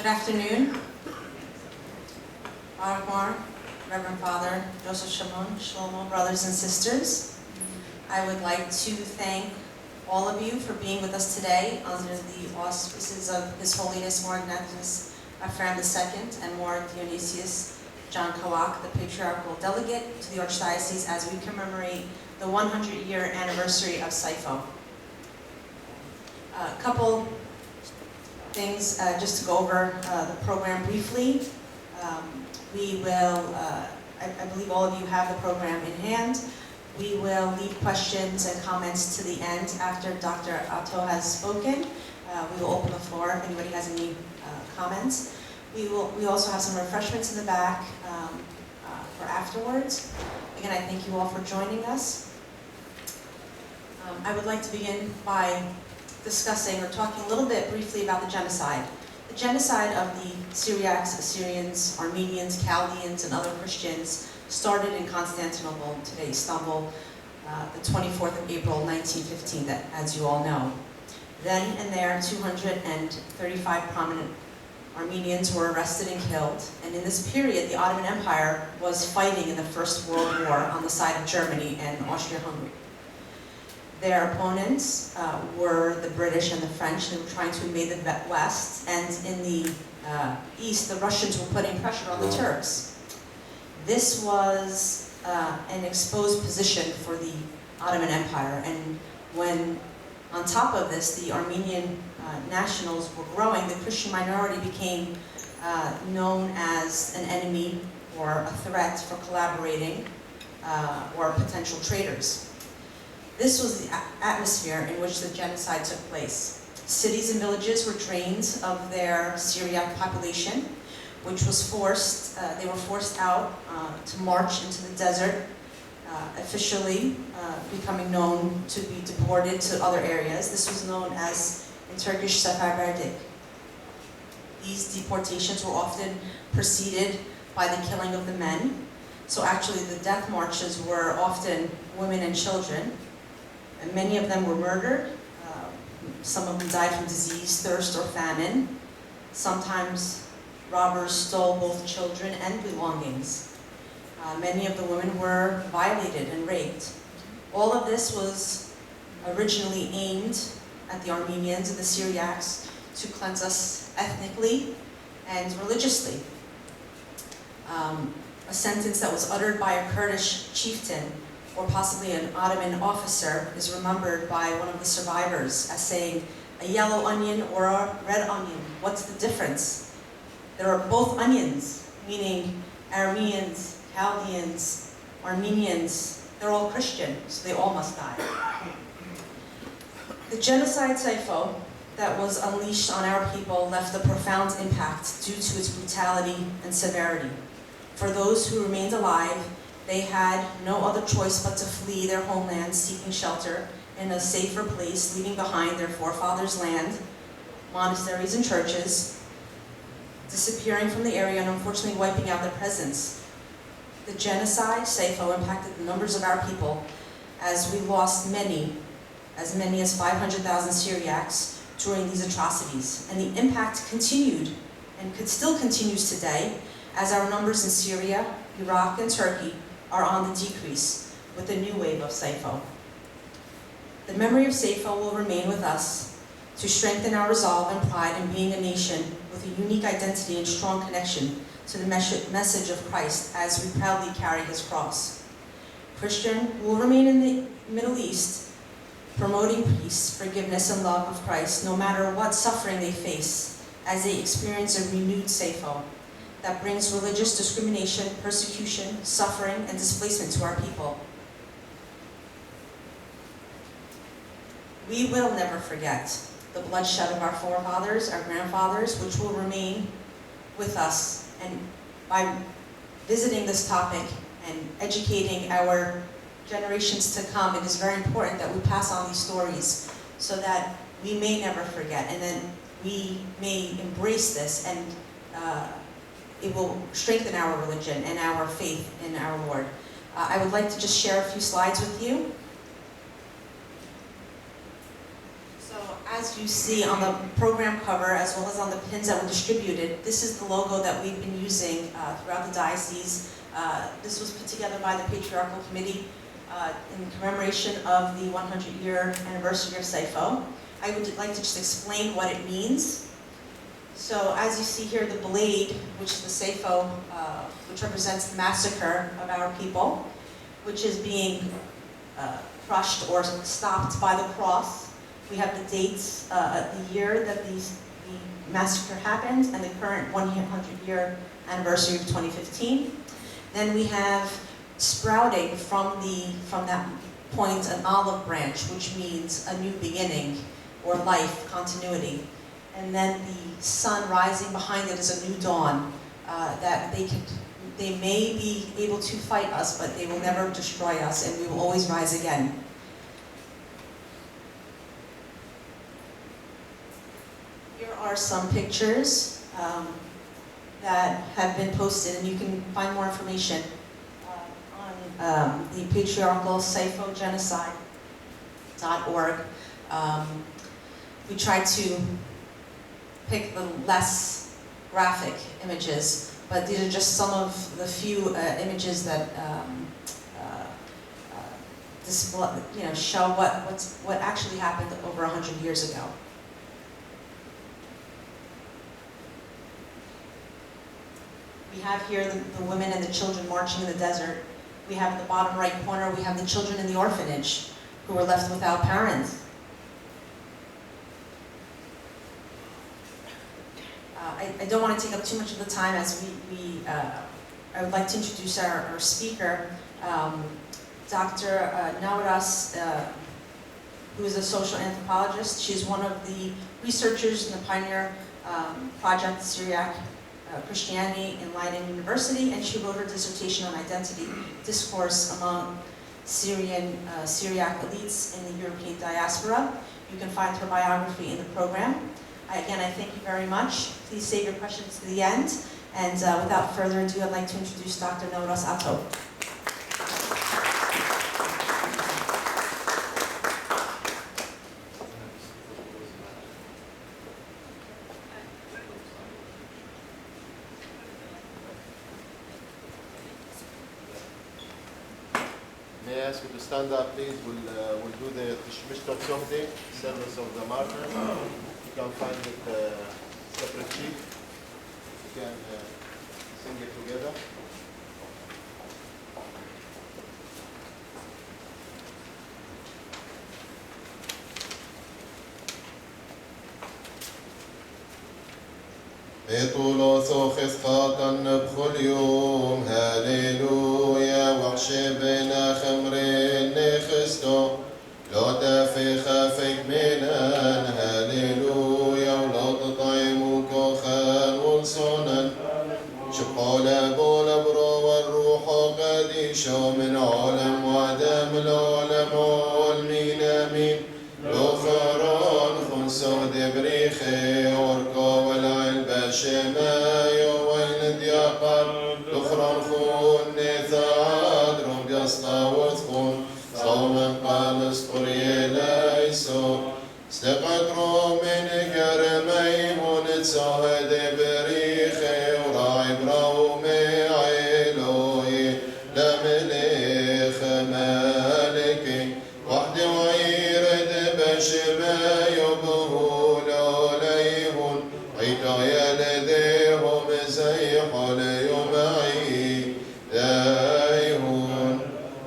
Good afternoon. Barakmar, Reverend Father Joseph Shlomo, brothers and sisters. I would like to thank all of you for being with us today under the auspices of His Holiness More Ignatius Ephraim II and More Dionysius John Kowak, the Patriarchal Delegate to the Archdiocese, as we commemorate the 100-year anniversary of Sayfo. A couple things just to go over the program briefly. We will, I believe all of you have the program in hand. We will leave questions and comments to the end after Dr. Atto has spoken. We will open the floor if anybody has any comments. We also have some refreshments in the back for afterwards. Again, I thank you all for joining us. I would like to begin by discussing or talking a little bit briefly about the genocide. The genocide of the Syriacs, Assyrians, Armenians, Chaldeans, and other Christians started in Constantinople, today Istanbul, the 24th of April, 1915, as you all know. Then and there, 235 prominent Armenians were arrested and killed. And in this period, the Ottoman Empire was fighting in the First World War on the side of Germany and Austria-Hungary. Their opponents were the British and the French. They were trying to invade the West, and in the East, the Russians were putting pressure on the Turks. This was an exposed position for the Ottoman Empire, and when, on top of this, the Armenian nationals were growing, the Christian minority became known as an enemy or a threat for collaborating or potential traitors. This was the atmosphere in which the genocide took place. Cities and villages were drained of their Syriac population, which was forced, they were forced out to march into the desert, officially becoming known to be deported to other areas. This was known as, in Turkish, seferberlik. These deportations were often preceded by the killing of the men. So actually the death marches were often women and children. And many of them were murdered. Some of them died from disease, thirst, or famine. Sometimes robbers stole both children and belongings. Many of the women were violated and raped. All of this was originally aimed at the Armenians and the Syriacs to cleanse us ethnically and religiously. A sentence that was uttered by a Kurdish chieftain or possibly an Ottoman officer is remembered by one of the survivors as saying, "A yellow onion or a red onion, what's the difference? There are both onions," meaning Arameans, Chaldeans, Armenians, they're all Christian, so they all must die. The genocide Sayfo that was unleashed on our people left a profound impact due to its brutality and severity. For those who remained alive, they had no other choice but to flee their homeland, seeking shelter in a safer place, leaving behind their forefathers' land, monasteries and churches, disappearing from the area and unfortunately wiping out their presence. The genocide, Sayfo, impacted the numbers of our people as we lost as many as 500,000 Syriacs during these atrocities. And the impact continued and still continues today as our numbers in Syria, Iraq, and Turkey are on the decrease with the new wave of Sayfo. The memory of Sayfo will remain with us to strengthen our resolve and pride in being a nation with a unique identity and strong connection to the message of Christ as we proudly carry His cross. Christian will remain in the Middle East, promoting peace, forgiveness, and love of Christ, no matter what suffering they face as they experience a renewed Sayfo that brings religious discrimination, persecution, suffering, and displacement to our people. We will never forget the bloodshed of our forefathers, our grandfathers, which will remain with us. And by visiting this topic and educating our generations to come, it is very important that we pass on these stories so that we may never forget, and then we may embrace this, and it will strengthen our religion and our faith in our Lord. I would like to just share a few slides with you. So as as you see on the program cover, as well as on the pins that were distributed, this is the logo that we've been using throughout the diocese. This was put together by the Patriarchal Committee in commemoration of the 100-year anniversary of Sayfo. I would like to just explain what it means. So as you see here, the blade, which is the Sayfo, which represents the massacre of our people, which is being crushed or stopped by the cross. We have the dates, the year that the massacre happened, and the current 100-year anniversary of 2015. Then we have sprouting from that point an olive branch, which means a new beginning or life, continuity. And then the sun rising behind it is a new dawn, that they may be able to fight us, but they will never destroy us, and we will always rise again. Here are some pictures that have been posted, and you can find more information on the patriarchal Sayfo genocide.org. We tried to pick the less graphic images, but these are just some of the few images that display, show what actually happened over 100 years ago. We have here the women and the children marching in the desert. We have in the bottom right corner, we have the children in the orphanage who were left without parents. I don't want to take up too much of the time as I would like to introduce our speaker, Dr. Nauras, who is a social anthropologist. She's one of the researchers in the Pioneer Project, Syriac Christianity in Leiden University, and she wrote her dissertation on identity discourse among Syriac elites in the European diaspora. You can find her biography in the program. Again, I thank you very much. Please save your questions to the end. And without further ado, I'd like to introduce Dr. Nauras Atto. May I ask you to stand up, please? We'll do the Tishmishta Sohdi, service of the martyrs. You can find it separate sheet. You can sing it together. بطولوثو خثقاقا نبخل يوم هاليلويا وحشبنا خمرين نخستو لو دافي خافك منان هاليلويا ولو تطعموا كوخان ولصونا شقال بولبرو والروح قديشو من عالم وعدم العالم والمين امين لوخران خنسو دبريخي وركو والعلبة شمايو وين دياقر لخران خون نثاد رم قصنا وثخون صوما قال اسطري ليسو استقدروا من كرمي ونتساهد بريخي وراعي براومي عيلوي لمليخ مالكي وحدي وعيرد بشمايو بهولو ليهون عيدا يلديهم زيحو ليومعي دايهون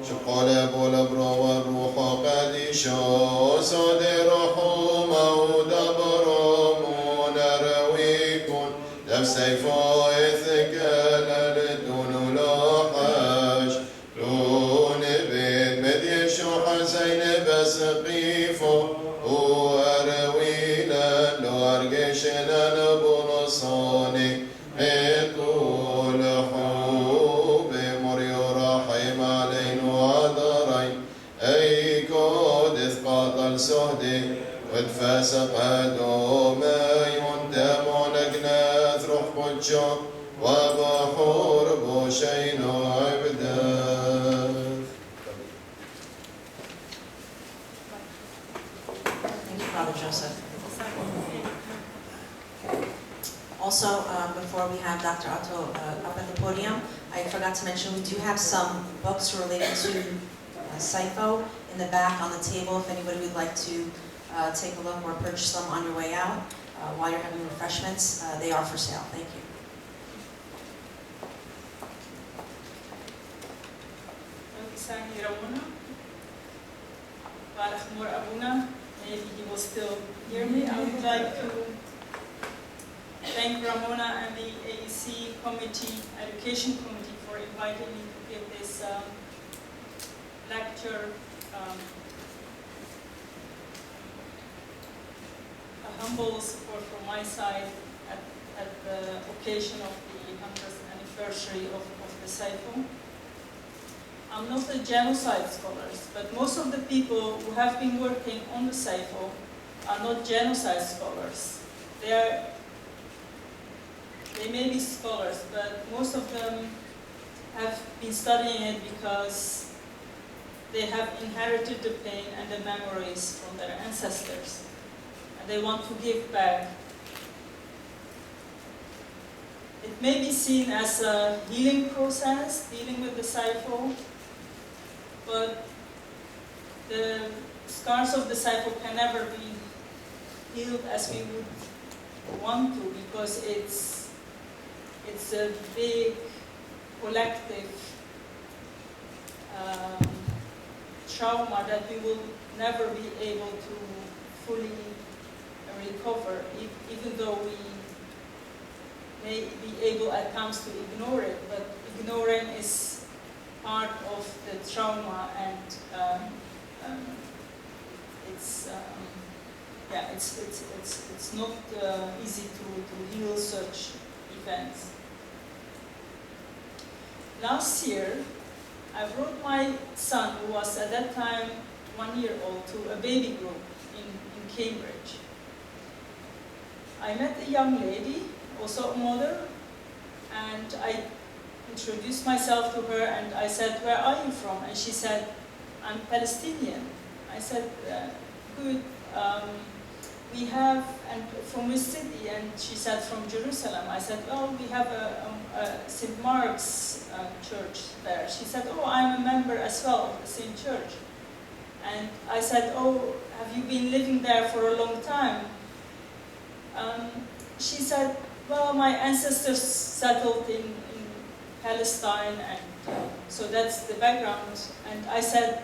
شقال بولبرو والروح قديشو صدر حوما ودبرمون رويكون دم سيفو إثكال لدون لوحاش لون بيت مديشو حزين بسقيفو وأروينا لو أرقشنا نبنصاني بطول حوب مريو رحيم علين وعذرين أي كود إثقاط السهدي واتفاسق دوما يندم نقناث روح قدشو وبحور بوشين عبدان. Thank you, Father Joseph. Also, before we have Dr. Atto up at the podium, I forgot to mention we do have some books related to Sayfo in the back on the table. If anybody would like to take a look or purchase them on your way out while you're having refreshments, they are for sale. Thank you. Maybe he will still hear me. I would like to thank Ramona and the AEC committee, education committee, for inviting me to give this lecture. A humble support from my side at the occasion of the 100th anniversary of the Sayfo. I'm not a genocide scholar, but most of the people who have been working on the Sayfo are not genocide scholars. They may be scholars, but most of them have been studying it because they have inherited the pain and the memories from their ancestors, and they want to give back. It may be seen as a healing process, dealing with the Sayfo, but the scars of the Sayfo can never be healed as we would want to, because it's a big collective trauma that we will never be able to fully recover, even though we may be able at times to ignore it, but ignoring is part of the trauma, and it's not easy to heal such events. Last year, I brought my son, who was at that time 1 year old, to a baby group in Cambridge. I met a young lady, also a mother, and I introduced myself to her, and I said, "Where are you from?" And she said, "I'm Palestinian." I said, "Good. We have, and from which city?" And she said, "From Jerusalem." I said, "Oh, we have a St. Mark's church there." She said, "Oh, I'm a member as well of the same church." And I said, "Oh, have you been living there for a long time?" She said, "Well, my ancestors settled in Palestine, and so that's the background." And I said,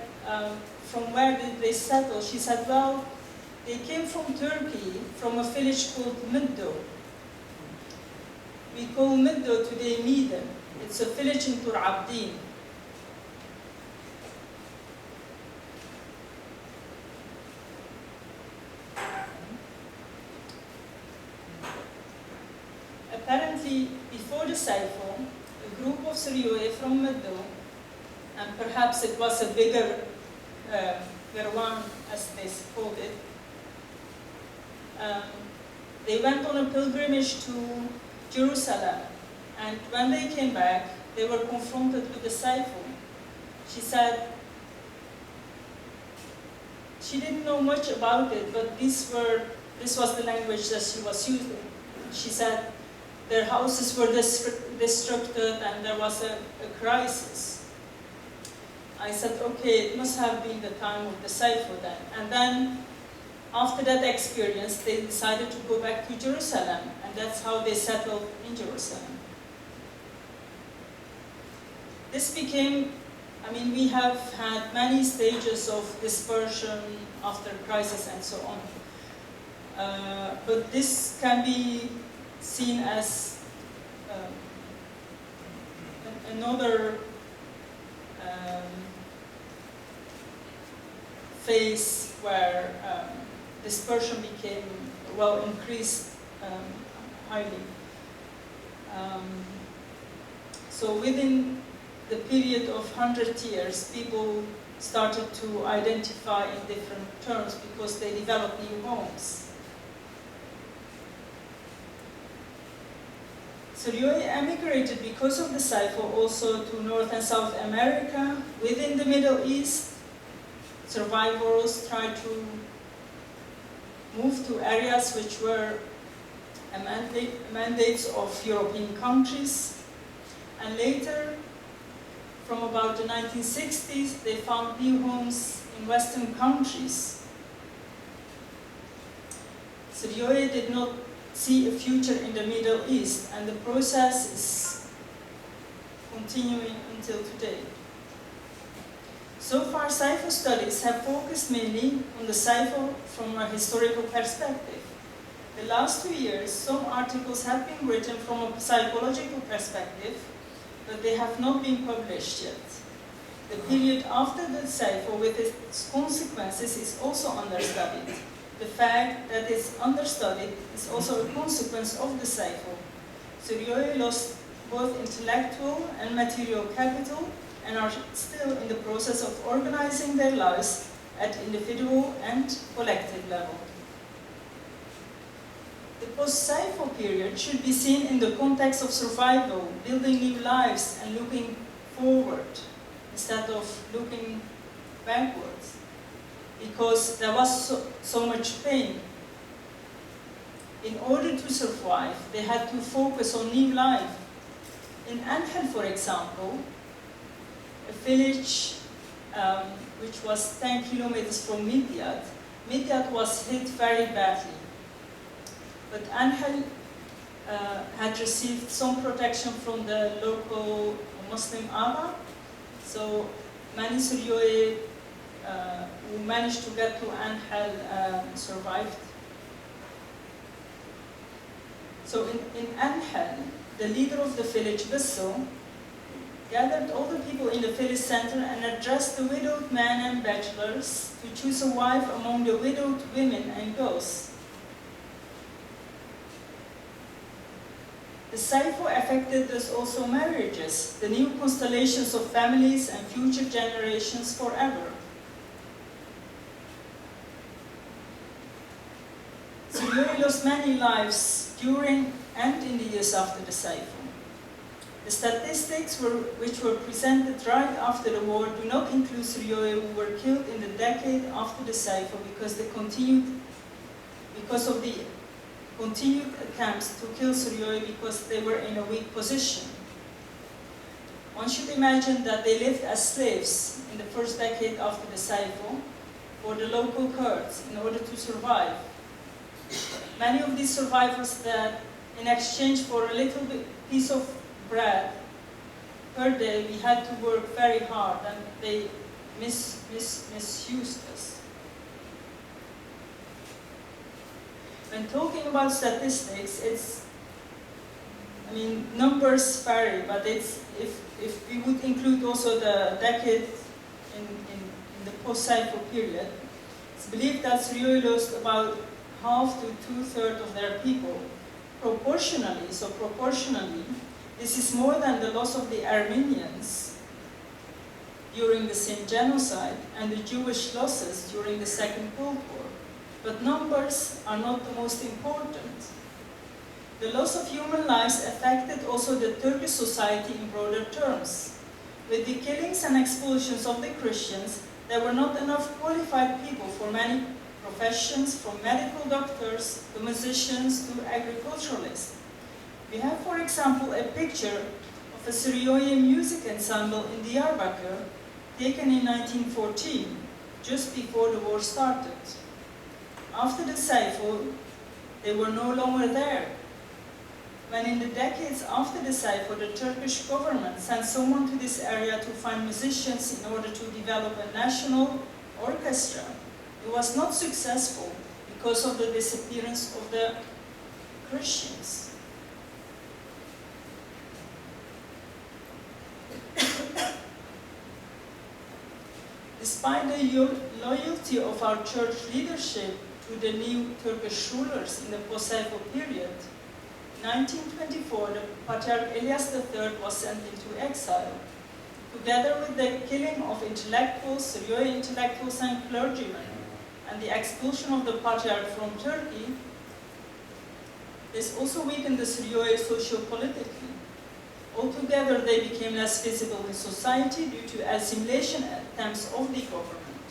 "From where did they settle?" She said, "Well, they came from Turkey, from a village called Middo. We call Middo today Miden. It's a village in Tur Abdin." Apparently, before the Sayfo, a group of Syriac from Middo, and perhaps it was a bigger Garwan, as they called it, they went on a pilgrimage to Jerusalem, and when they came back, they were confronted with the Sayfo. She said she didn't know much about it, but this was the language that she was using. She said their houses were destructed and there was a crisis. I said, "Okay, it must have been the time of the Sayfo then." And then, after that experience, they decided to go back to Jerusalem, and that's how they settled in Jerusalem. This became, we have had many stages of dispersion after crisis and so on. But this can be seen as another phase where dispersion became, increased highly. So within the period of 100 years, people started to identify in different terms because they developed new homes. Syriac emigrated because of the Sayfo also to North and South America. Within the Middle East, survivors tried to move to areas which were mandates of European countries. And later, from about the 1960s, they found new homes in Western countries. Syriac did not see a future in the Middle East, and the process is continuing until today. So far, Sayfo studies have focused mainly on the Sayfo from a historical perspective. The last 2 years, some articles have been written from a psychological perspective, but they have not been published yet. The period after the Sayfo with its consequences is also understudied. The fact that it's understudied is also a consequence of the Sayfo. Syriac lost both intellectual and material capital and are still in the process of organizing their lives at individual and collective level. The post-Sayfo period should be seen in the context of survival, building new lives and looking forward instead of looking backwards, because there was so much pain. In order to survive, they had to focus on new life. In Angel, for example, a village which was 10 kilometers from Midyat was hit very badly. But Angel had received some protection from the local Muslim Aga, so many Syriac who managed to get to Angel survived. So in Angel, the leader of the village, Bissel, gathered all the people in the village center and addressed the widowed men and bachelors to choose a wife among the widowed women and girls. The Sayfo affected thus also marriages, the new constellations of families and future generations forever. Syriac lost many lives during and in the years after the Sayfo. The statistics which were presented right after the war do not include Syriac who were killed in the decade after the Sayfo because of the continued attempts to kill Syriac because they were in a weak position. One should imagine that they lived as slaves in the first decade after the Sayfo for the local Kurds in order to survive. Many of these survivors that in exchange for a little piece of bread per day, we had to work very hard and they misused us. When talking about statistics, numbers vary, but if we would include also the decade in the post-Sayfo period, it's believed that Syriac lost about half to 2/3 of their people. Proportionally, this is more than the loss of the Armenians during the same genocide and the Jewish losses during the Second World War. But numbers are not the most important. The loss of human lives affected also the Turkish society in broader terms. With the killings and expulsions of the Christians, there were not enough qualified people for many professions, from medical doctors to musicians to agriculturalists. We have, for example, a picture of a Syriac music ensemble in Diyarbakir taken in 1914, just before the war started. After the Sayfo, they were no longer there. When in the decades after the Sayfo, the Turkish government sent someone to this area to find musicians in order to develop a national orchestra, it was not successful because of the disappearance of the Christians. Despite the loyalty of our church leadership to the new Turkish rulers in the post-Sayfo period, in 1924 the Patriarch Elias III was sent into exile. Together with the killing of intellectuals, Syriac intellectuals and clergymen, and the expulsion of the Patriarch from Turkey, this also weakened the Syriac socio-politically. Altogether, they became less visible in society due to assimilation attempts of the government.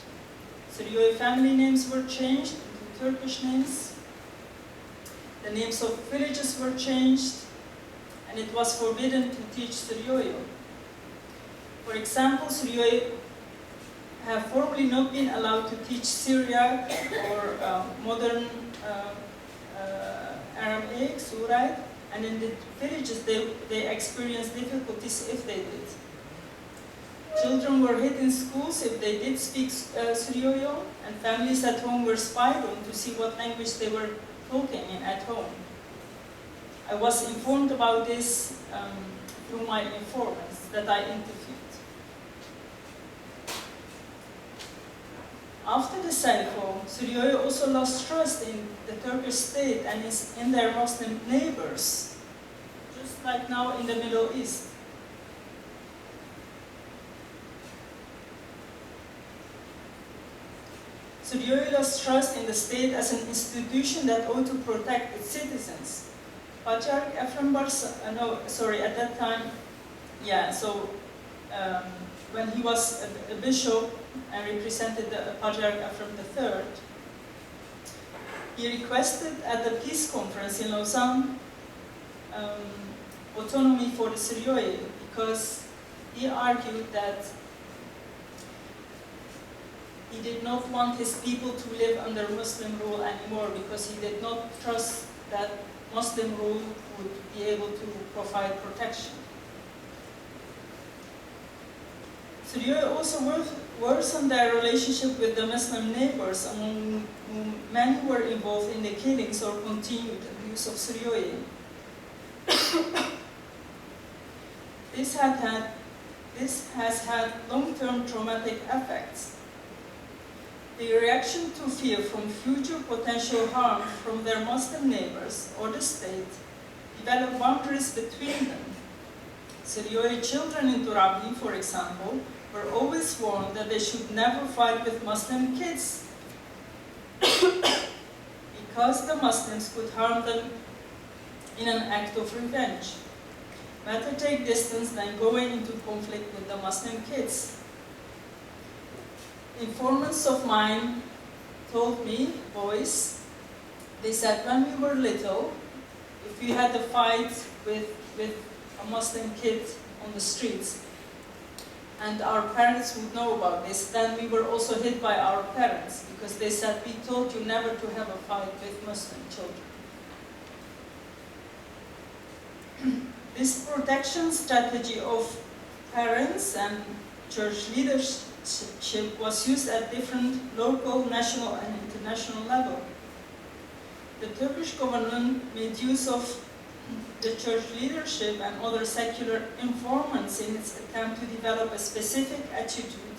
Syriac family names were changed into Turkish names. The names of villages were changed, and it was forbidden to teach Suryoyo. For example, Suryoyo have formerly not been allowed to teach Syriac or modern Aramaic, Surai, and in the villages they experienced difficulties if they did. Children were hit in schools if they did speak Suryoyo, and families at home were spied on to see what language they were talking in at home. I was informed about this through my informants that I interviewed. After the Sayfo, Suryoyo also lost trust in the Turkish state and in their Muslim neighbors, just like now in the Middle East. Suryoyo lost trust in the state as an institution that ought to protect its citizens. Patriarch Ephraim at that time, when he was a bishop and represented the Patriarch Ephraim III, he requested at the peace conference in Lausanne autonomy for the Suryoyo because he argued that he did not want his people to live under Muslim rule anymore because he did not trust that Muslim rule would be able to provide protection. Suryoyo also worsened their relationship with the Muslim neighbors, among whom many were involved in the killings or continued abuse of Suryoyo. This has had long-term traumatic effects. The reaction to fear from future potential harm from their Muslim neighbors or the state developed boundaries between them. Suryoyo children in Turabi, for example, were always warned that they should never fight with Muslim kids because the Muslims could harm them in an act of revenge. Better take distance than going into conflict with the Muslim kids. Informants of mine told me, boys, they said when we were little, if we had a fight with a Muslim kid on the streets, and our parents would know about this, then we were also hit by our parents, because they said, we told you never to have a fight with Muslim children. This protection strategy of parents and church leadership was used at different local, national, and international level. The Turkish government made use of the church leadership and other secular informants in its attempt to develop a specific attitude,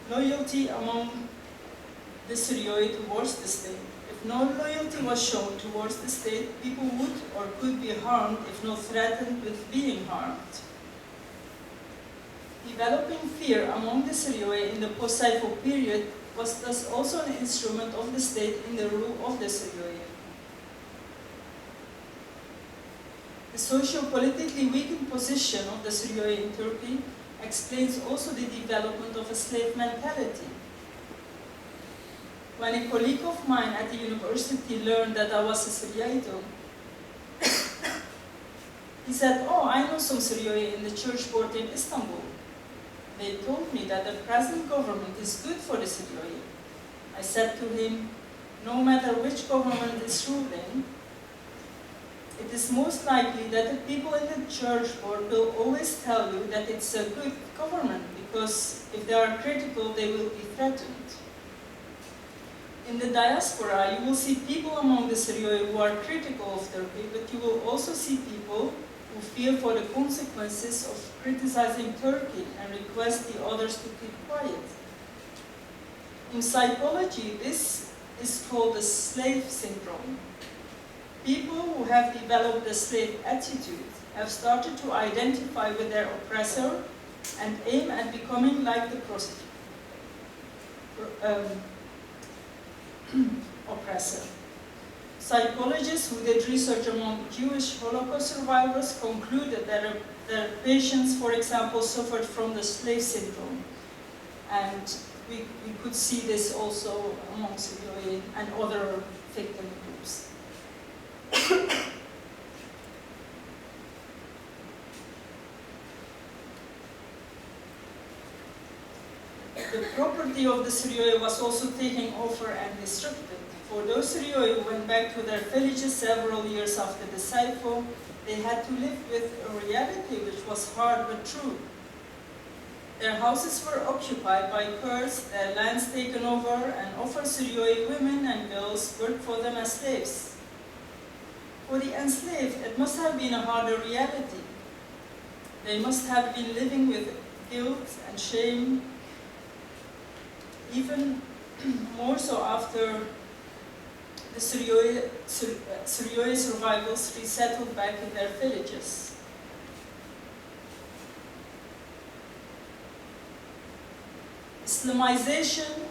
loyalty among the Suryoyo towards the state. If no loyalty was shown towards the state, people would or could be harmed, if not threatened with being harmed. Developing fear among the Suryoyo in the post-Sayfo period was thus also an instrument of the state in the rule of the Suryoyo. The socio-politically weakened position of the Suryoyo in Turkey explains also the development of a slave mentality. When a colleague of mine at the university learned that I was a Syriac, he said, "Oh, I know some Suryoyo in the church board in Istanbul. They told me that the present government is good for the Suryoyo." I said to him, "No matter which government is ruling, it is most likely that the people in the church board will always tell you that it's a good government, because if they are critical, they will be threatened." In the diaspora, you will see people among the Suryoyo who are critical of Turkey, but you will also see people who fear for the consequences of criticizing Turkey and request the others to keep quiet. In psychology, this is called the slave syndrome. People who have developed the slave attitude have started to identify with their oppressor and aim at becoming like the oppressor. Psychologists who did research among Jewish Holocaust survivors concluded that their patients, for example, suffered from the slave syndrome. And we could see this also among Syriac and other victim groups. the property of the Syriac was also taken over and destructed. For those Syriac who went back to their villages several years after the Sayfo, they had to live with a reality which was hard but true. Their houses were occupied by Kurds, their lands taken over, and often Syriac women and girls worked for them as slaves. For the enslaved, it must have been a harder reality. They must have been living with guilt and shame, even more so after the Syriac survivors resettled back in their villages. Islamization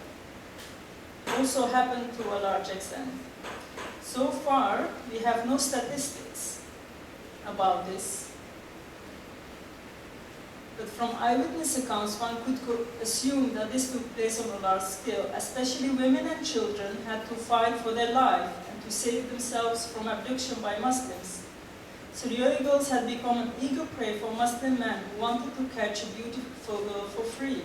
also happened to a large extent. So far, we have no statistics about this. But from eyewitness accounts, one could assume that this took place on a large scale. Especially women and children had to fight for their life and to save themselves from abduction by Muslims. Syriac girls had become an eager prey for Muslim men who wanted to catch a beautiful girl for free.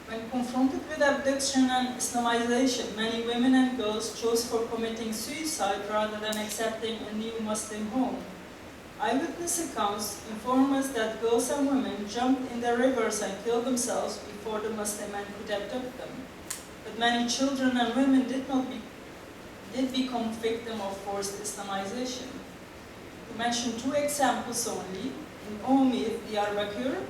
When confronted with abduction and Islamization, many women and girls chose for committing suicide rather than accepting a new Muslim home. Eyewitness accounts inform us that girls and women jumped in the rivers and killed themselves before the Muslim men could abduct them. But many children and women did become victims of forced Islamization. To mention two examples only, in Omid, Diyarbakir,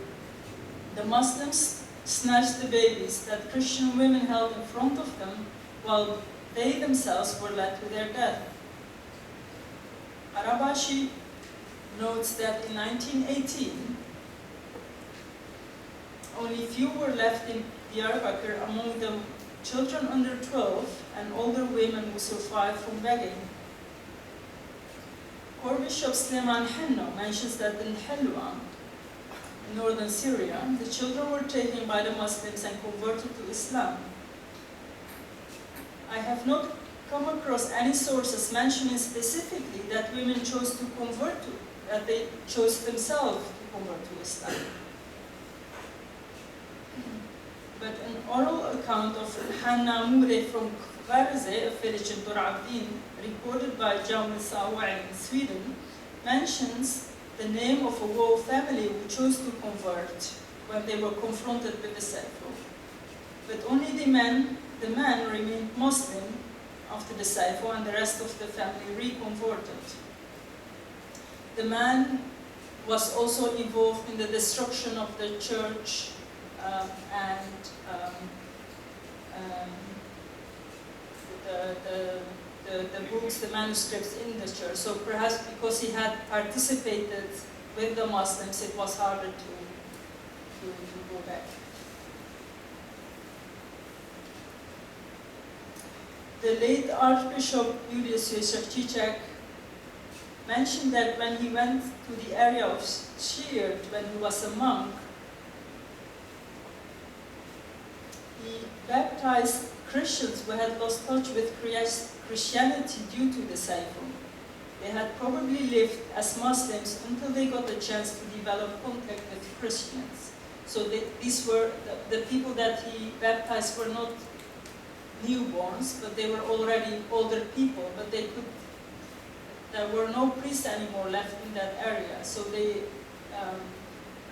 the Muslims snatched the babies that Christian women held in front of them while they themselves were led to their death. Arabashi notes that in 1918, only few were left in Diyarbakir, among them children under 12 and older women who survived from begging. Bishop Sleman Henno mentions that in Helwa, in northern Syria, the children were taken by the Muslims and converted to Islam. I have not come across any sources mentioning specifically that women chose to convert to, that they chose themselves to convert to Islam. But an oral account of Hanna Mure from Kvarze, a village in Dur Abdin, recorded by Jaume Sawa in Sweden, mentions the name of a Wo family who chose to convert when they were confronted with the Sayfo. But only the man remained Muslim after the Sayfo, and the rest of the family reconverted. The man was also involved in the destruction of the church and the books, the manuscripts in the church. So perhaps because he had participated with the Muslims, it was harder to go back. The late Archbishop Julius Syriac mentioned that when he went to the area of Syriac when he was a monk, he baptized Christians who had lost touch with Christianity due to the Sayfo. They had probably lived as Muslims until they got a chance to develop contact with Christians. So these were the people that he baptized were not newborns, but they were already older people, but there were no priests anymore left in that area. So they,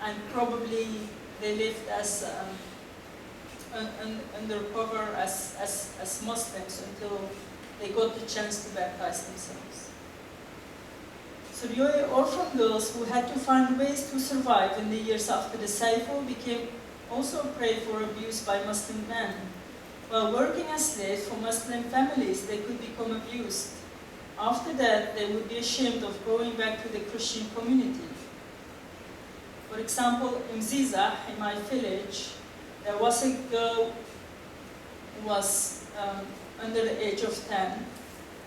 and probably they lived as undercover as Muslims until they got the chance to baptize themselves. Syriac orphan girls who had to find ways to survive in the years after the Sayfo became also a prey for abuse by Muslim men. While working as slaves for Muslim families, they could become abused. After that, they would be ashamed of going back to the Christian community. For example, in Ziza, in my village, there was a girl who was under the age of 10,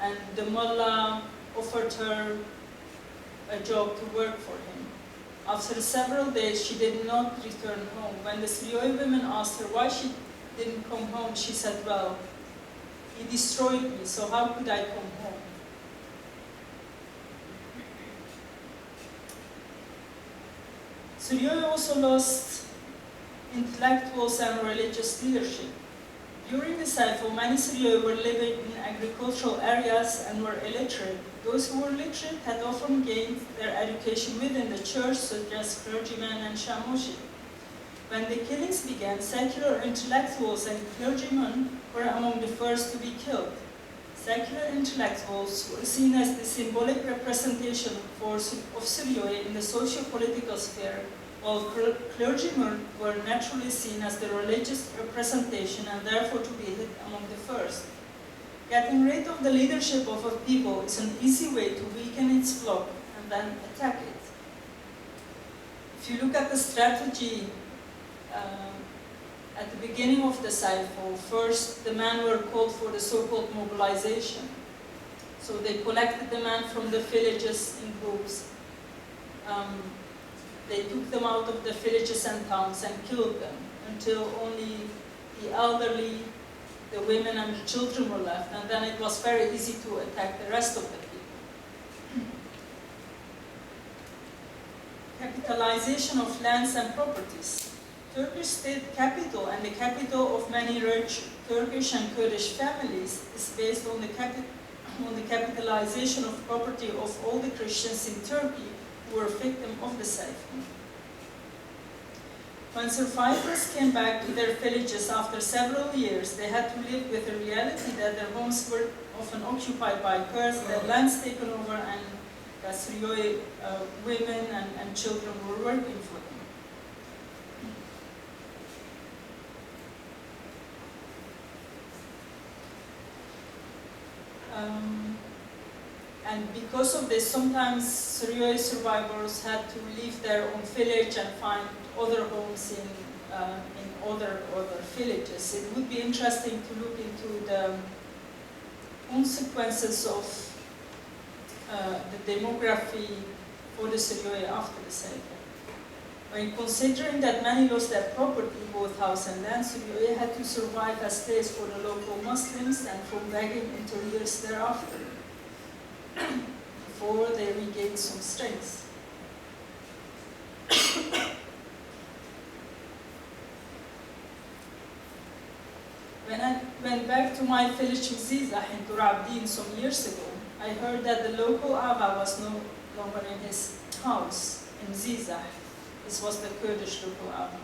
and the mullah offered her a job to work for him. After several days, she did not return home. When the Syriac women asked her why she didn't come home, she said, well, he destroyed me, so how could I come home? Syriac also lost intellectuals and religious leadership. During the Sayfo, many Syrians were living in agricultural areas and were illiterate. Those who were literate had often gained their education within the church, such as clergymen and shamoshi. When the killings began, secular intellectuals and clergymen were among the first to be killed. Secular intellectuals were seen as the symbolic representation of Syria in the socio-political sphere, while clergymen were naturally seen as the religious representation and therefore to be hit among the first. Getting rid of the leadership of a people is an easy way to weaken its flock and then attack it. If you look at the strategy at the beginning of the Sayfo, first the men were called for the so-called mobilization. So they collected the men from the villages in groups. They took them out of the villages and towns and killed them until only the elderly, the women and the children were left, and then it was very easy to attack the rest of the people. Capitalization of lands and properties. Turkish state capital and the capital of many rich Turkish and Kurdish families is based on the capitalization of property of all the Christians in Turkey who were victims of the Sayfo. When survivors came back to their villages after several years, they had to live with the reality that their homes were often occupied by Kurds, their lands taken over, and that Syrian women and children were working for them. And because of this, sometimes Syrian survivors had to leave their own village and find other homes in other villages. It would be interesting to look into the consequences of the demography for the Syrian after the Sayfo. When considering that many lost their property, both house and land, Syria had to survive as slaves for the local Muslims and from begging into years thereafter, before they regained some strength. When I went back to my village in Zizah in Turabdin some years ago, I heard that the local Aga was no longer in his house in Zizah. This was the Kurdish local Aga.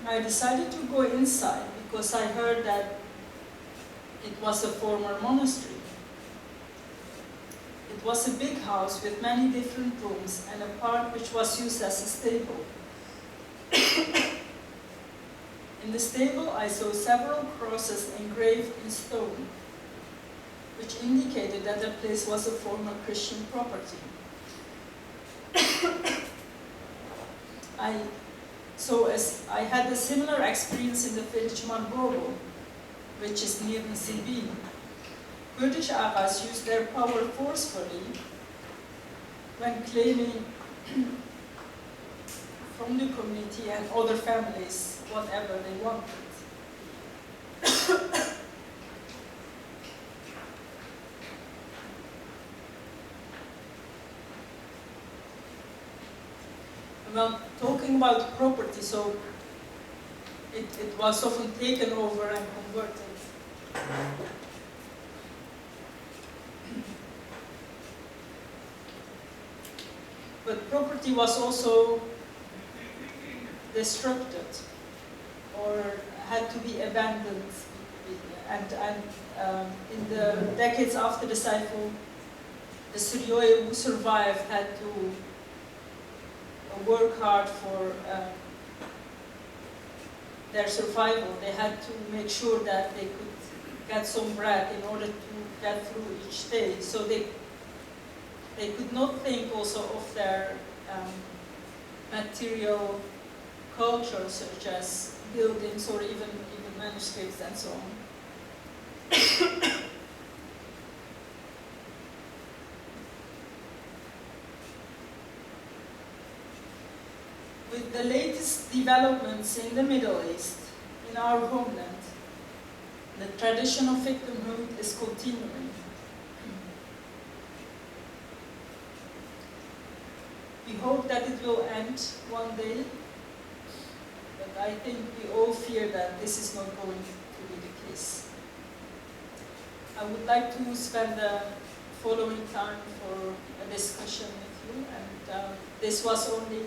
I decided to go inside because I heard that it was a former monastery. It was a big house with many different rooms and a part which was used as a stable. In the stable, I saw several crosses engraved in stone, which indicated that the place was a former Christian property. I had a similar experience in the village Marbobo, which is near Nisibin. Kurdish Agas used their power forcefully when claiming from the community and other families whatever they wanted. Well, talking about property, so it was often taken over and converted. But property was also destructed or had to be abandoned. And in the decades after the Sayfo, the Syrian who survived had to work hard for their survival. They had to make sure that they could get some bread in order to get through each day. So they could not think also of their material culture, such as buildings or even manuscripts and so on. With the latest developments in the Middle East, in our homeland, the tradition of victimhood is continuing. We hope that it will end one day, but I think we all fear that this is not going to be the case. I would like to spend the following time for a discussion with you, and this was only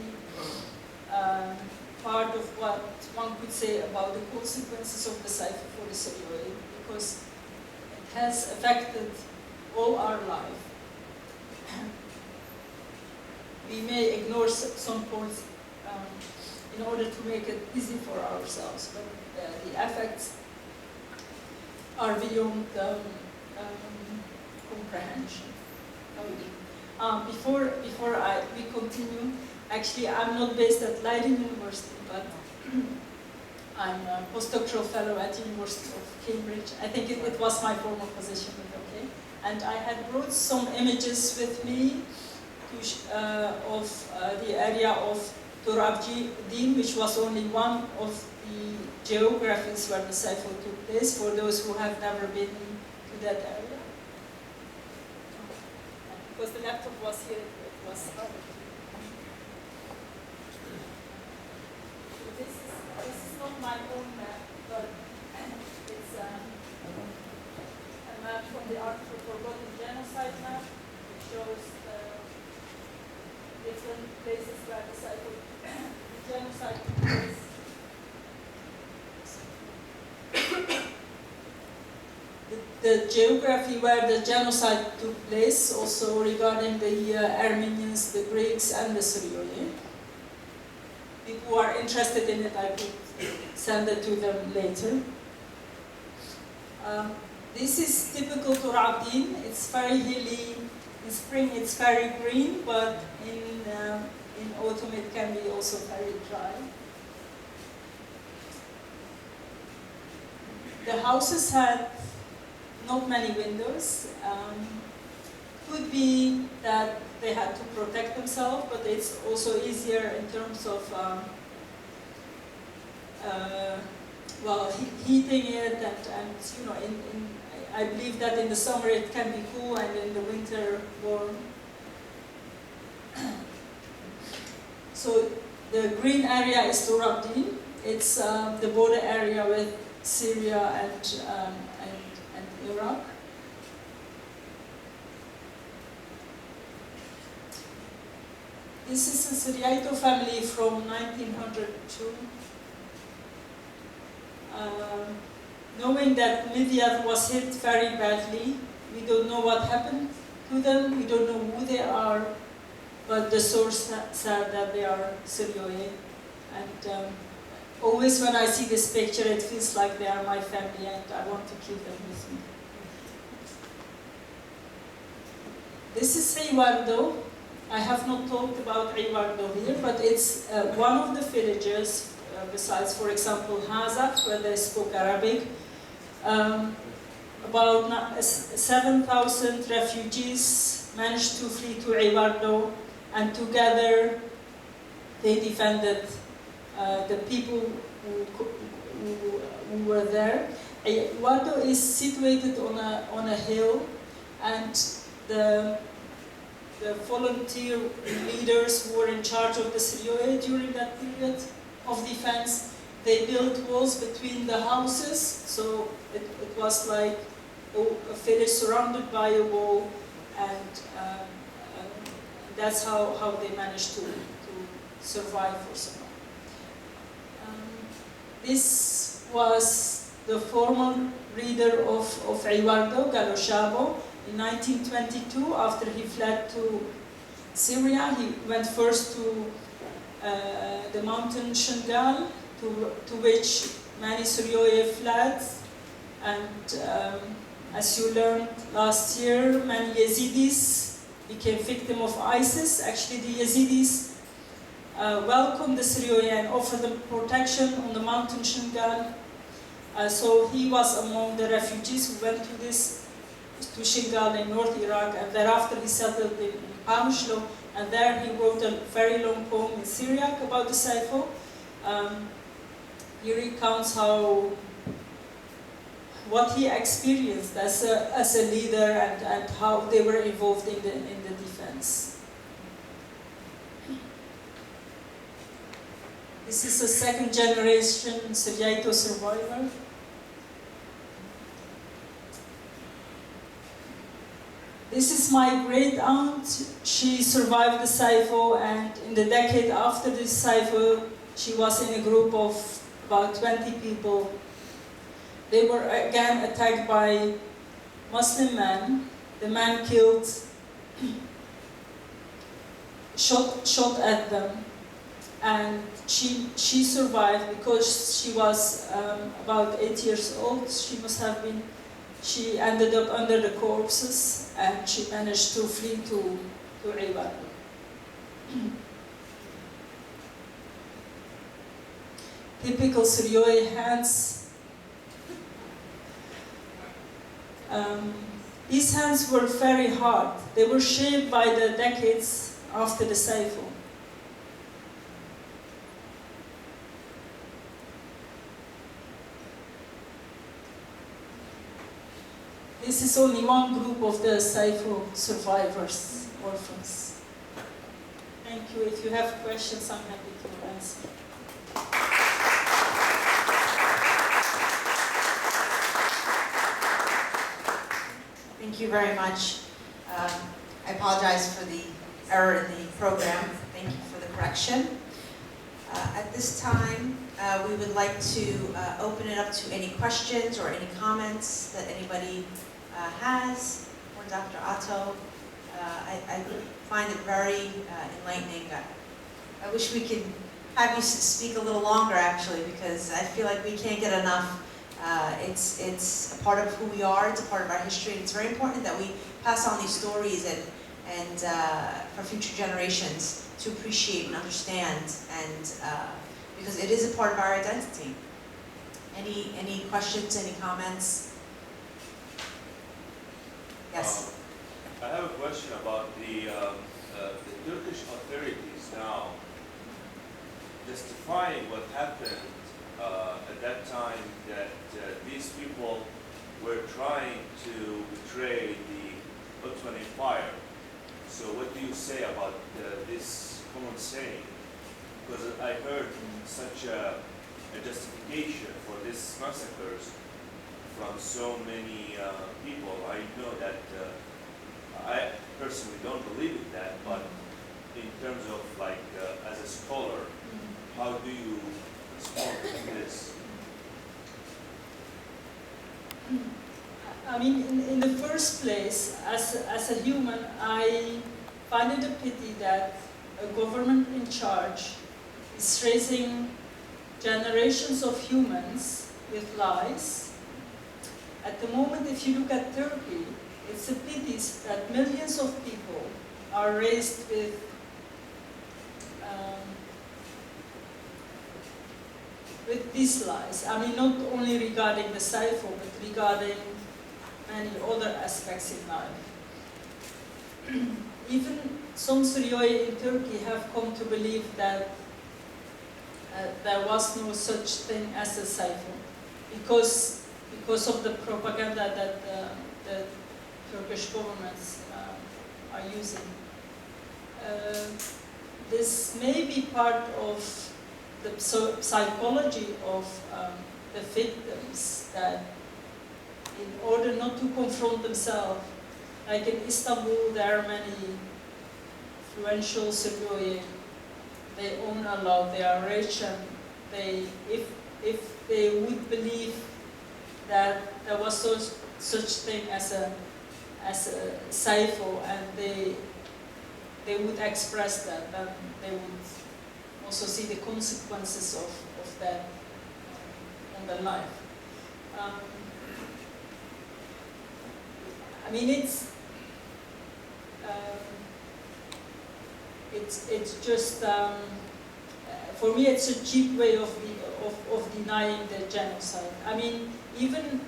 part of what one could say about the consequences of the Sayfo for the Syriac, because it has affected all our life. We may ignore some points in order to make it easy for ourselves, but the effects are beyond comprehension. Before we continue, actually I'm not based at Leiden University, but I'm a postdoctoral fellow at University of Cambridge. I think it was my former position, but okay. And I had brought some images with me of the area of Din, which was only one of the geographies where the Sayfo took place, for those who have never been to that area. Because the laptop was here, it was this is not my own map, but it's a map from the Article Forgotten Genocide map, which shows different places where the Sayfo genocide took place. The geography where the genocide took place, also regarding the Armenians, the Greeks, and the Syriac. People who are interested in it, I could send it to them later. This is typical to Din. It's very hilly. In spring it's very green, but in autumn it can be also very dry. The houses had not many windows. Could be that they had to protect themselves, but it's also easier in terms of heating it, and you know, I believe that in the summer it can be cool and in the winter warm. So the green area is Din. It's the border area with Syria and Iraq. This is a Syriac family from 1902. Knowing that Midyat was hit very badly, we don't know what happened to them, we don't know who they are, but the source said that they are Syriac. And always when I see this picture, it feels like they are my family, and I want to keep them with me. This is Iwardo. I have not talked about Iwardo here, but it's one of the villages, besides, for example, Hazak, where they spoke Arabic. About 7,000 refugees managed to flee to Iwardo, and together they defended the people who were there. Iwardo is situated on a hill, and the volunteer leaders who were in charge of the Syriac during that period of defense, they built walls between the houses, so it was like a village surrounded by a wall, and that's how they managed to survive for so long. This was the former leader of Iwardo, Galoshabo. In 1922, after he fled to Syria, he went first to the mountain Shingal, to which many Syriac fled, and as you learned last year, many Yazidis became victims of ISIS. Actually, the Yazidis welcomed the Syriac and offered them protection on the mountain Shingal. So he was among the refugees who went to Shingal in North Iraq, and thereafter he settled in Pamshlo, and there he wrote a very long poem in Syriac about the Sayfo. He recounts what he experienced as a leader, and how they were involved in the defense. This is a second generation Syriac survivor. This is my great aunt. She survived the Sayfo, and in the decade after the Sayfo, she was in a group of about 20 people. They were again attacked by Muslim men. The man killed, shot at them, and she survived because she was about 8 years old. She ended up under the corpses, and she managed to flee to Iran. Typical Syriac hands. These hands were very hard. They were shaped by the decades after the Sayfo. This is only one group of the Sayfo survivors, orphans. Thank you. If you have questions, I'm happy to answer. Thank you very much. I apologize for the error in the program. Thank you for the correction. At this time, we would like to open it up to any questions or any comments that anybody has for Dr. Atto. I find it very enlightening. I wish we could have you speak a little longer, actually, because I feel like we can't get enough. It's a part of who we are, it's a part of our history, and it's very important that we pass on these stories and for future generations to appreciate and understand, and because it is a part of our identity. Any questions, any comments? Yes? I have a question about the Turkish authorities now justifying what happened at that time, that these people were trying to betray the Ottoman Empire. So what do you say about this common saying? Because I heard such a justification for these massacres from so many people. I know that I personally don't believe in that, but in terms of like as a scholar, how do you respond to this? I mean, in the first place, as a human, I find it a pity that a government in charge is raising generations of humans with lies. At the moment, if you look at Turkey, it's a pity that millions of people are raised with these lies. I mean, not only regarding the Sayfo, but regarding many other aspects in life. Even some Syriac in Turkey have come to believe that there was no such thing as a Sayfo, because of the propaganda that the Turkish governments are using. This may be part of the psychology of the victims, that in order not to confront themselves, like in Istanbul, there are many influential Syriac. They own a lot, they are rich, and if they would believe that there was such thing as a Sayfo, and they would express that, then they would also see the consequences of that on their life. I mean, it's just for me, it's a cheap way of denying the genocide. I mean, even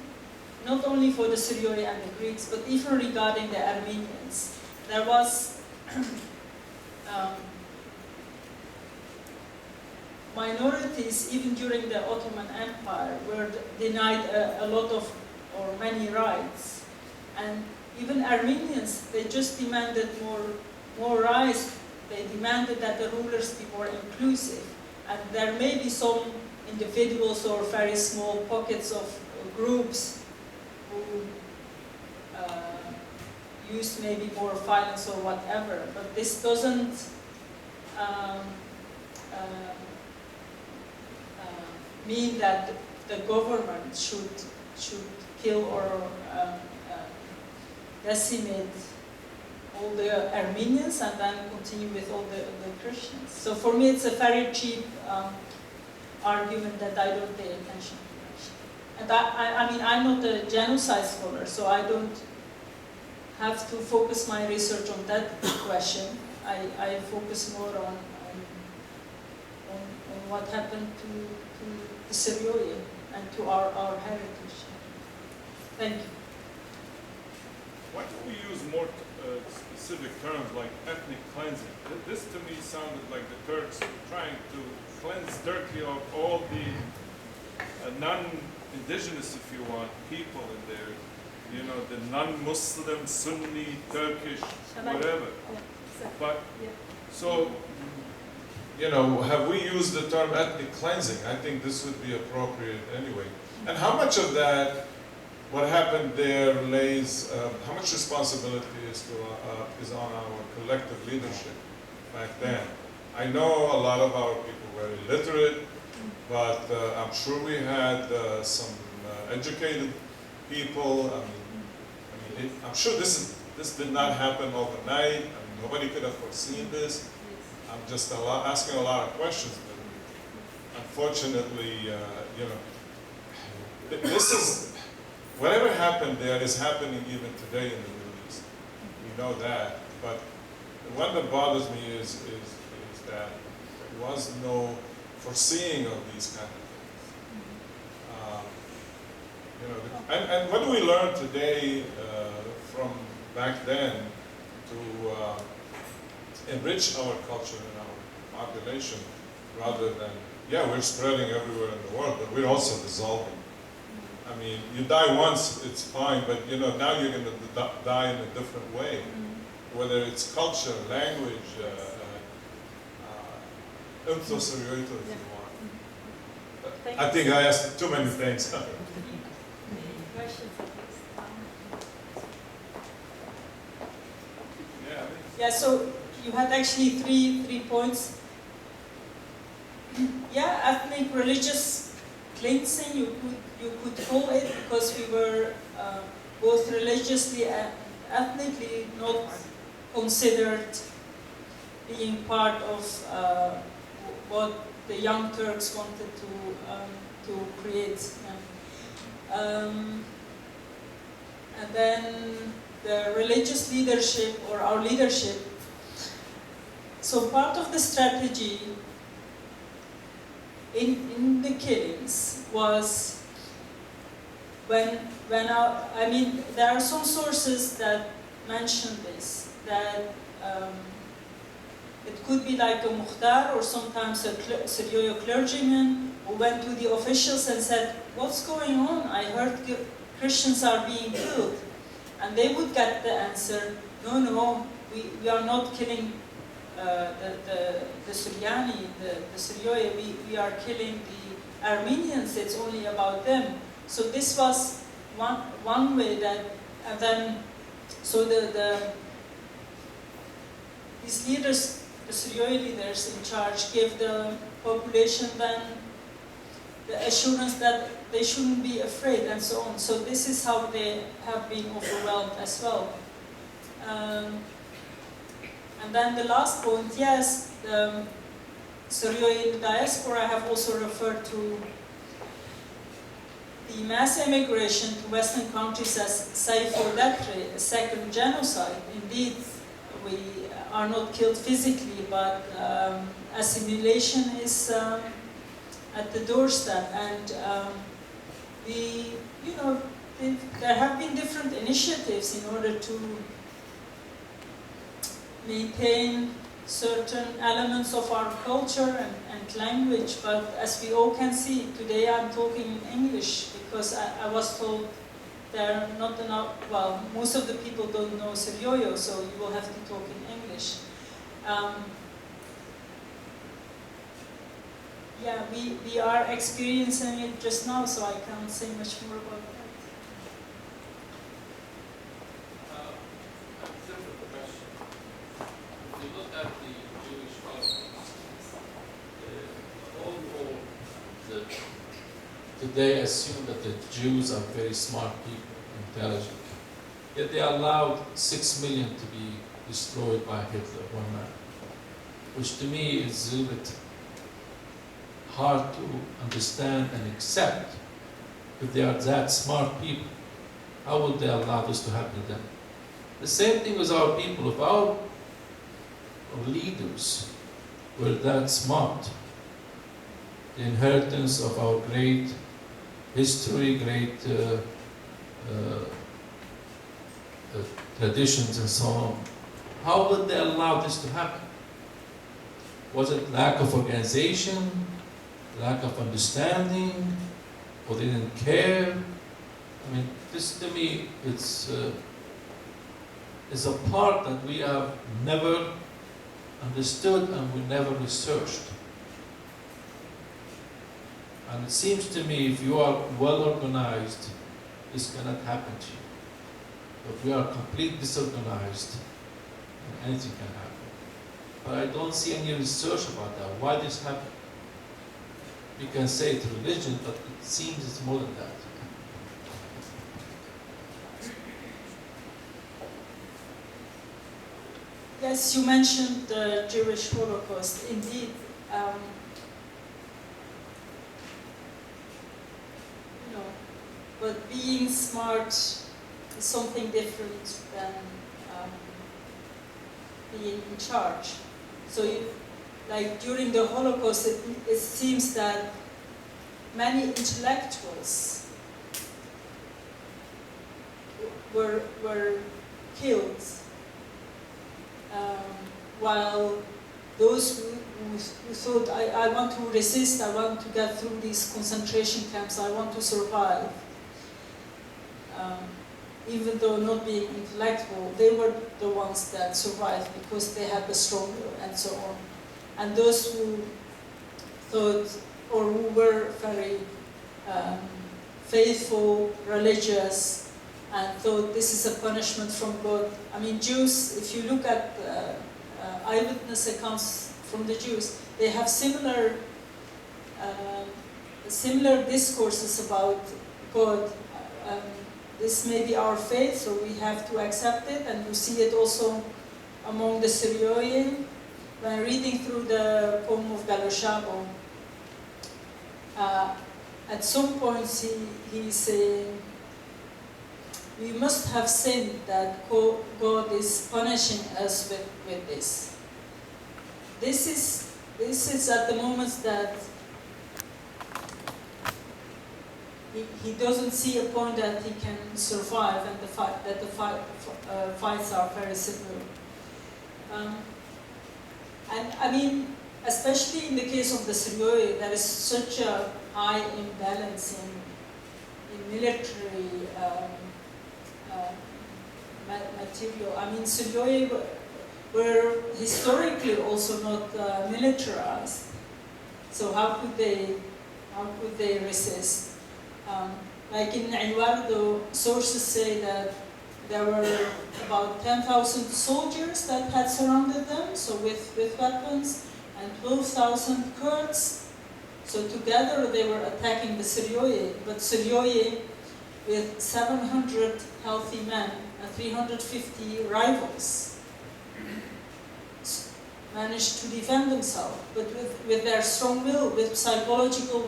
not only for the Syriac and the Greeks, but even regarding the Armenians, there was minorities, even during the Ottoman Empire, were denied a lot of, or many rights. And even Armenians, they just demanded more rights. They demanded that the rulers be more inclusive. And there may be some individuals or very small pockets of groups who use maybe more violence or whatever, but this doesn't mean that the government should kill or decimate all the Armenians and then continue with all the Christians. So for me, it's a very cheap argument that I don't pay attention to. And I mean, I'm not a genocide scholar, so I don't have to focus my research on that question. I focus more on what happened to the Syriac and to our heritage. Thank you. Why don't we use more specific terms like ethnic cleansing? This to me sounded like the Turks trying to cleanse Turkey of all the non-indigenous, if you want, people in there. You know, the non-Muslim, Sunni, Turkish, whatever. But, so, you know, have we used the term ethnic cleansing? I think this would be appropriate anyway. And how much of that, what happened there lays, how much responsibility is on our collective leadership back then? I know a lot of our people were illiterate, but I'm sure we had some educated people. I'm sure this did not happen overnight. I mean, nobody could have foreseen this. I'm just asking a lot of questions, but unfortunately, you know, this is, whatever happened there is happening even today in the Middle East. We know that, but the one that bothers me is that there was no foreseeing of these kind of things. You know, and what do we learn today from back then to enrich our culture and our population, rather than, yeah, we're spreading everywhere in the world, but we're also dissolving. I mean, you die once, it's fine, but you know, now you're going to die in a different way, whether it's culture, language, Syriac, if you want. I think I asked too many things. Yeah, so you had actually three points. Yeah, ethnic religious cleansing, you could call it, because we were both religiously and ethnically not considered being part of what the young Turks wanted to create. And then the religious leadership, or our leadership. So part of the strategy in the killings was when I mean, there are some sources that mention this, that it could be like a muhtar or sometimes a Syriac clergyman who went to the officials and said, "What's going on? I heard Christians are being killed." And they would get the answer, no, we are not killing the Syriani, the Syriac, we are killing the Armenians, it's only about them. So this was one way that, and then, so these leaders, the Syriac leaders in charge, gave the population then the assurance that they shouldn't be afraid and so on. So this is how they have been overwhelmed as well. And then the last point, yes, the Syriac diaspora have also referred to the mass immigration to Western countries as Sayfo, a second genocide. Indeed, we are not killed physically, but assimilation is at the doorstep, and there have been different initiatives in order to maintain certain elements of our culture and language, but as we all can see, today I'm talking in English because I was told there are not enough, well, most of the people don't know Syriac, so you will have to talk in English. Yeah, we are experiencing it just now, so I can't say much more about that. A different question. If you look at the Jewish Holocaust, overall, today assume that the Jews are very smart people, intelligent. Yet they allowed 6 million to be destroyed by Hitler, one man, which to me is a little bit hard to understand and accept. If they are that smart people, how would they allow this to happen to them? The same thing with our people. If our leaders were that smart, the inheritance of our great history, great traditions and so on, how would they allow this to happen? Was it lack of organization, lack of understanding, or they didn't care? I mean, this to me, it's a part that we have never understood and we never researched. And it seems to me, if you are well organized, this cannot happen to you. If we are completely disorganized, anything can happen. But I don't see any research about that. Why this happened? You can say it's religion, but it seems it's more than that. Yes, you mentioned the Jewish Holocaust. Indeed, but being smart is something different than being in charge. So, like during the Holocaust, it seems that many intellectuals were killed, while those who thought, I want to resist, I want to get through these concentration camps, I want to survive, even though not being intellectual, they were the ones that survived because they had the strong will and so on. And those who thought, or who were very faithful, religious, and thought this is a punishment from God. I mean, Jews, if you look at eyewitness accounts from the Jews, they have similar discourses about God. This may be our faith, so we have to accept it, and you see it also among the Syriac. When reading through the poem of Galoshabo, at some points he's saying, we must have sinned that God is punishing us with this. This is at the moments that he doesn't see a point that he can survive, and the fights are very severe. And I mean, especially in the case of the Syriac, there is such a high imbalance in military material. I mean, Syriac were historically also not militarized. So how could they resist? Like in Iwardo, sources say that there were about 10,000 soldiers that had surrounded them, so with weapons, and 12,000 Kurds. So together they were attacking the Syriac, but Syriac with 700 healthy men and 350 rivals managed to defend themselves, but with their strong will, with psychological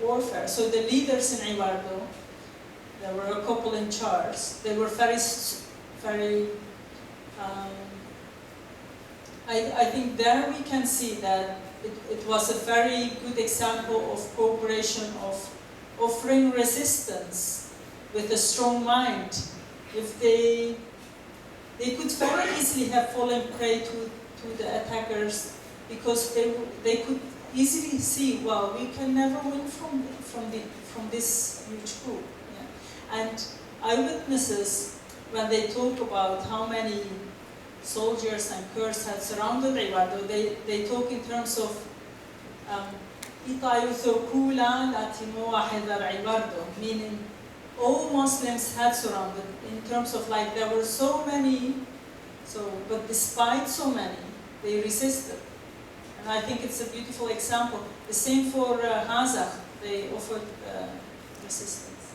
warfare. So the leaders in Iwardo, there were a couple in charge. They were very, I think there we can see that it was a very good example of cooperation, of offering resistance with a strong mind. If they could very easily have fallen prey to the attackers, because they could easily see, well, we can never win from this huge group. Yeah. And eyewitnesses, when they talk about how many soldiers and Kurds had surrounded Iwardo, they talk in terms of Itayu Thokula Latinoa Hedar Ibardo, meaning all Muslims had surrounded in terms of like there were so many, but despite so many, they resisted. And I think it's a beautiful example. The same for Hazak, they offered resistance.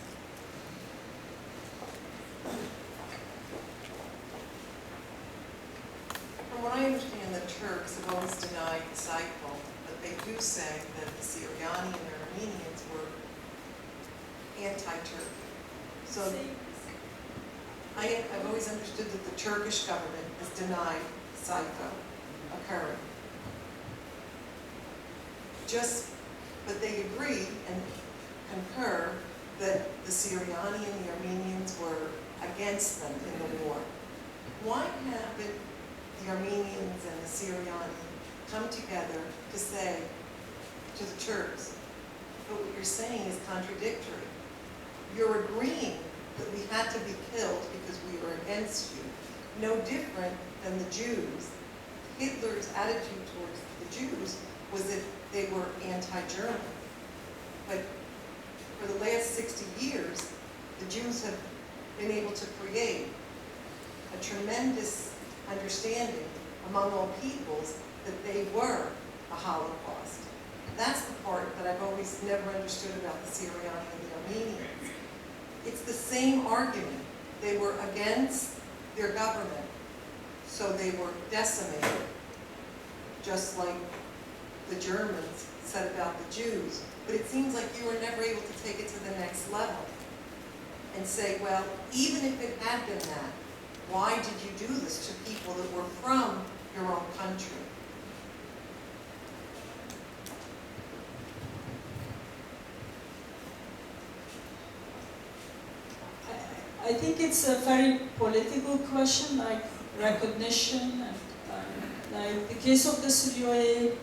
From what I understand, the Turks have always denied Sayfo, but they do say that the Syriani and the Armenians were anti-Turk. So I've always understood that the Turkish government has denied Sayfo occurring. But they agree and concur that the Syriani and the Armenians were against them in the war. Why haven't the Armenians and the Syriani come together to say to the Turks, but what you're saying is contradictory. You're agreeing that we had to be killed because we were against you. No different than the Jews. Hitler's attitude towards the Jews was that they were anti-German. But for the last 60 years, the Jews have been able to create a tremendous understanding among all peoples that they were a Holocaust. That's the part that I've always never understood about the Syriani and the Armenians. It's the same argument. They were against their government, so they were decimated, just like the Germans said about the Jews. But it seems like you were never able to take it to the next level and say, well, even if it had been that, why did you do this to people that were from your own country? I think it's a very political question, like recognition, and like the case of the Syriac.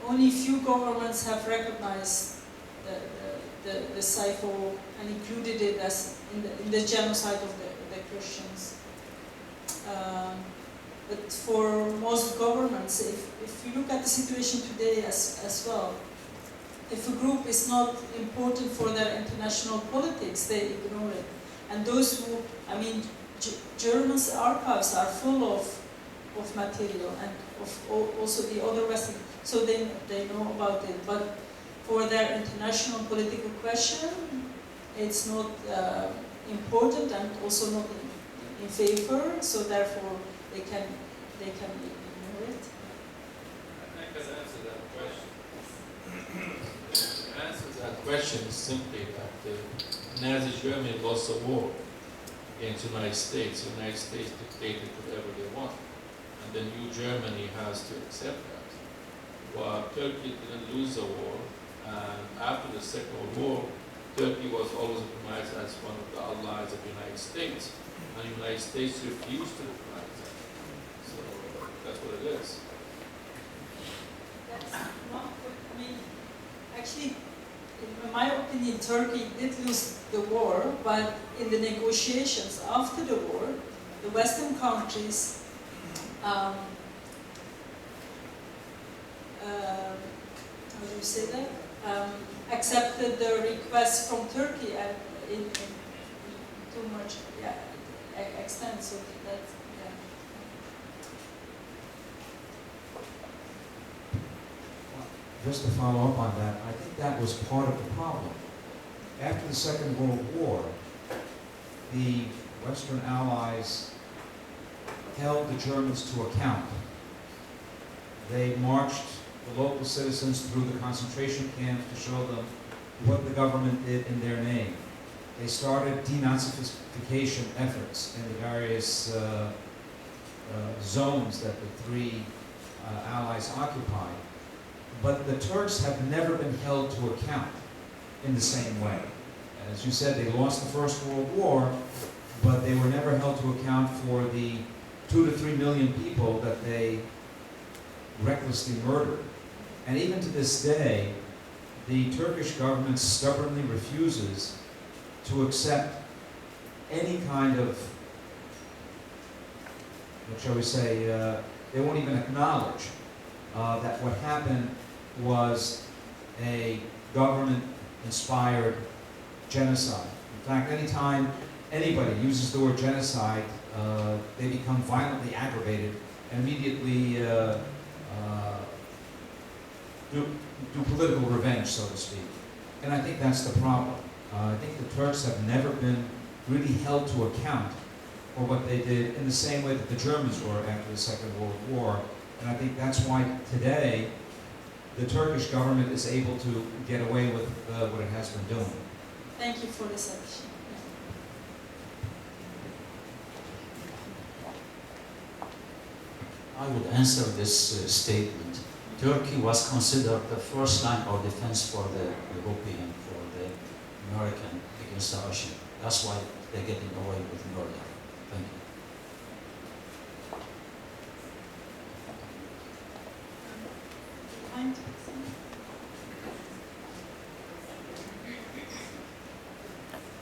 Only few governments have recognized the Sayfo and included it as in the genocide of the Christians. But for most governments, if you look at the situation today as well, if a group is not important for their international politics, they ignore it. And those who, I mean, Germans' archives are full of material and of also the other Western, so they know about it. But for their international political question, it's not important and also not in favor, so therefore they can ignore it. I can answer that question. The answer to that question is simply that Nazi Germany lost a war against the United States. The United States dictated whatever they want. And the new Germany has to accept that. Well, Turkey didn't lose the war, and after the Second World War, Turkey was always recognized as one of the allies of the United States, and the United States refused to recognize that. So that's what it is. That's not what, I mean, actually, in my opinion, Turkey did lose the war, but in the negotiations after the war, the Western countries how do you say that? Accepted the request from Turkey and in too much extent, so that, Just to follow up on that, I think that was part of the problem. After the Second World War, the Western Allies held the Germans to account. They marched the local citizens through the concentration camps to show them what the government did in their name. They started denazification efforts in the various zones that the three allies occupied. But the Turks have never been held to account in the same way. And as you said, they lost the First World War, but they were never held to account for the 2 to 3 million people that they recklessly murdered. And even to this day, the Turkish government stubbornly refuses to accept any kind of, what shall we say, they won't even acknowledge that what happened was a government-inspired genocide. In fact, anytime anybody uses the word genocide, they become violently aggravated and immediately do political revenge, so to speak. And I think that's the problem. I think the Turks have never been really held to account for what they did in the same way that the Germans were after the Second World War. And I think that's why today the Turkish government is able to get away with what it has been doing. Thank you for this addition. I would answer this statement. Turkey was considered the first line of defense for the European, for the American against the Russian. That's why they're getting away with murder. Thank you. Behind.